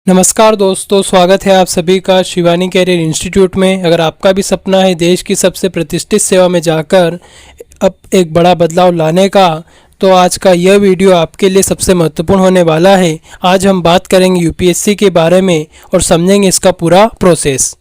नमस्कार दोस्तों, स्वागत है आप सभी का शिवानी कैरियर इंस्टीट्यूट में। अगर आपका भी सपना है देश की सबसे प्रतिष्ठित सेवा में जाकर अब एक बड़ा बदलाव लाने का, तो आज का यह वीडियो आपके लिए सबसे महत्वपूर्ण होने वाला है। आज हम बात करेंगे यूपीएससी के बारे में और समझेंगे इसका पूरा प्रोसेस।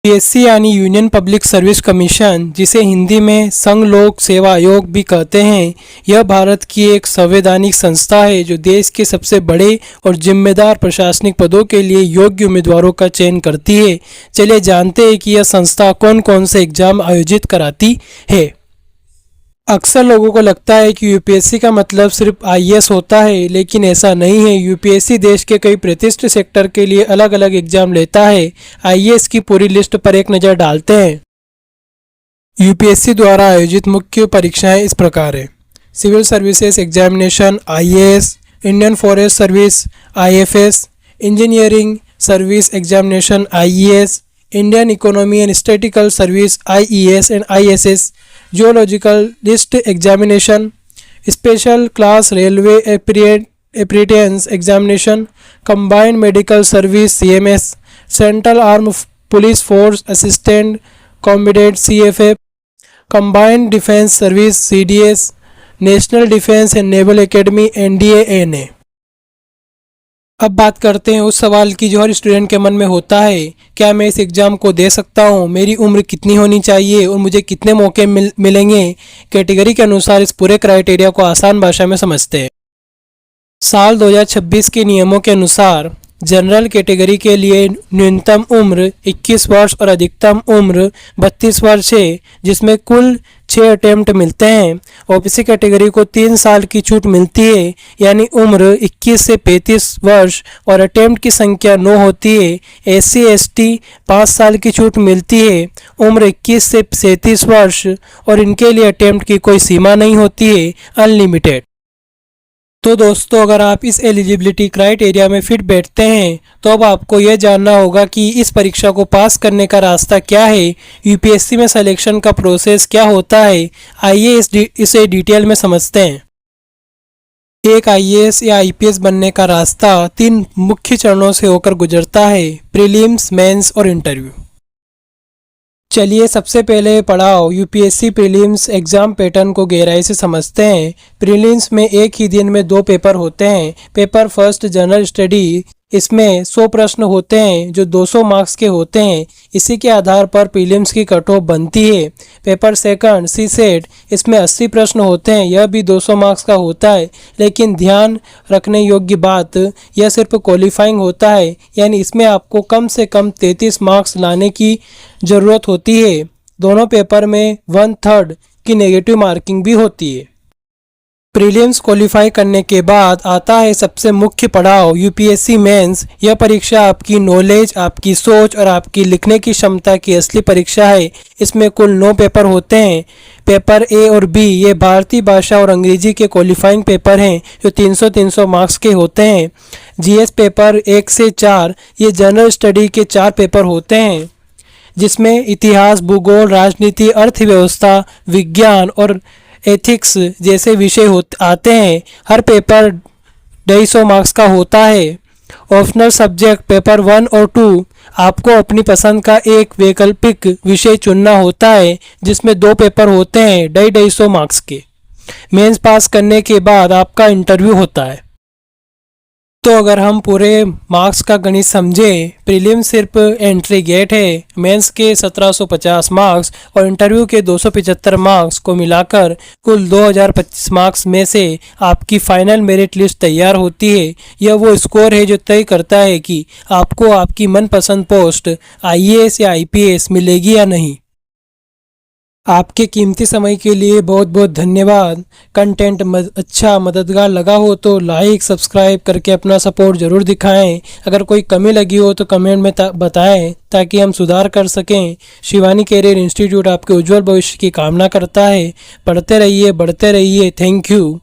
यूपीएससी यानी यूनियन पब्लिक सर्विस कमीशन, जिसे हिंदी में संघ लोक सेवा आयोग भी कहते हैं, यह भारत की एक संवैधानिक संस्था है जो देश के सबसे बड़े और जिम्मेदार प्रशासनिक पदों के लिए योग्य उम्मीदवारों का चयन करती है। चलिए जानते हैं कि यह संस्था कौन कौन से एग्जाम आयोजित कराती है। अक्सर लोगों को लगता है कि यूपीएससी का मतलब सिर्फ आईएएस होता है, लेकिन ऐसा नहीं है। यूपीएससी देश के कई प्रतिष्ठित सेक्टर के लिए अलग अलग एग्जाम लेता है। आईएएस की पूरी लिस्ट पर एक नज़र डालते हैं। यूपीएससी द्वारा आयोजित मुख्य परीक्षाएं इस प्रकार है: civil services examination IAS, Indian forest service IFS, engineering service examination IES, Indian economy and statistical service IES and ISS, geological list examination, special class railway apprentice examination, combined medical service CMS, central arm police force assistant combat CFF, combined defence service CDS, national defence and naval academy NDA. अब बात करते हैं उस सवाल की जो हर student के मन में होता है: क्या मैं इस एग्ज़ाम को दे सकता हूँ? मेरी उम्र कितनी होनी चाहिए और मुझे कितने मौके मिलेंगे? कैटेगरी के अनुसार इस पूरे क्राइटेरिया को आसान भाषा में समझते हैं। साल 2026 के नियमों के अनुसार जनरल कैटेगरी के लिए न्यूनतम उम्र 21 वर्ष और अधिकतम उम्र 32 वर्ष है, जिसमें कुल 6 अटेम्प्ट मिलते हैं। ओबीसी कैटेगरी को 3 साल की छूट मिलती है, यानी उम्र 21 से 35 वर्ष और अटेम्प्ट की संख्या 9 होती है। एससी एसटी 5 साल की छूट मिलती है, उम्र 21 से 37 वर्ष और इनके लिए अटेम्प्ट की कोई सीमा नहीं होती है, अनलिमिटेड। तो दोस्तों, अगर आप इस एलिजिबिलिटी क्राइटेरिया में फिट बैठते हैं तो अब आपको यह जानना होगा कि इस परीक्षा को पास करने का रास्ता क्या है, यूपीएससी में सिलेक्शन का प्रोसेस क्या होता है। आइए इसे डिटेल में समझते हैं। एक आईएएस या आईपीएस बनने का रास्ता 3 मुख्य चरणों से होकर गुजरता है: प्रीलिम्स, मेंस और इंटरव्यू। चलिए सबसे पहले पढ़ाओ यूपीएससी प्रीलिम्स एग्ज़ाम पैटर्न को गहराई से समझते हैं। प्रीलिम्स में एक ही दिन में 2 पेपर होते हैं। पेपर फर्स्ट जनरल स्टडी, इसमें 100 प्रश्न होते हैं जो 200 मार्क्स के होते हैं। इसी के आधार पर प्रीलिम्स की कट ऑफ बनती है। पेपर सेकंड सी सेट, इसमें 80 प्रश्न होते हैं। यह भी 200 मार्क्स का होता है, लेकिन ध्यान रखने योग्य बात, यह सिर्फ क्वालिफाइंग होता है, यानी इसमें आपको कम से कम 33 मार्क्स लाने की ज़रूरत होती है। दोनों पेपर में 1/3 की नेगेटिव मार्किंग भी होती है। प्रीलिम्स क्वालिफाई करने के बाद आता है सबसे मुख्य पड़ाव यूपीएससी मेंस। यह परीक्षा आपकी नॉलेज, आपकी सोच और आपकी लिखने की क्षमता की असली परीक्षा है। इसमें कुल 9 पेपर होते हैं। पेपर ए और बी ये भारतीय भाषा और अंग्रेजी के क्वालिफाइंग पेपर हैं जो 300-300 मार्क्स के होते हैं। जीएस पेपर 1 से 4 ये जनरल स्टडी के 4 पेपर होते हैं, जिसमें इतिहास, भूगोल, राजनीति, अर्थव्यवस्था, विज्ञान और एथिक्स जैसे विषय आते हैं। हर पेपर 250 मार्क्स का होता है। ऑप्शनल सब्जेक्ट पेपर 1 और 2, आपको अपनी पसंद का एक वैकल्पिक विषय चुनना होता है, जिसमें 2 पेपर होते हैं 250 मार्क्स के। मेंस पास करने के बाद आपका इंटरव्यू होता है। तो अगर हम पूरे मार्क्स का गणित समझें, प्रीलिम सिर्फ एंट्री गेट है। मेंस के 1750 मार्क्स और इंटरव्यू के 275 मार्क्स को मिलाकर कुल 2025 मार्क्स में से आपकी फाइनल मेरिट लिस्ट तैयार होती है। यह वो स्कोर है जो तय करता है कि आपको आपकी मनपसंद पोस्ट आईएएस या आईपीएस मिलेगी या नहीं। आपके कीमती समय के लिए बहुत बहुत धन्यवाद। कंटेंट अच्छा मददगार लगा हो तो लाइक सब्सक्राइब करके अपना सपोर्ट ज़रूर दिखाएं। अगर कोई कमी लगी हो तो कमेंट में बताएं ताकि हम सुधार कर सकें। शिवानी कैरियर इंस्टीट्यूट आपके उज्जवल भविष्य की कामना करता है। पढ़ते रहिए, बढ़ते रहिए। Thank you.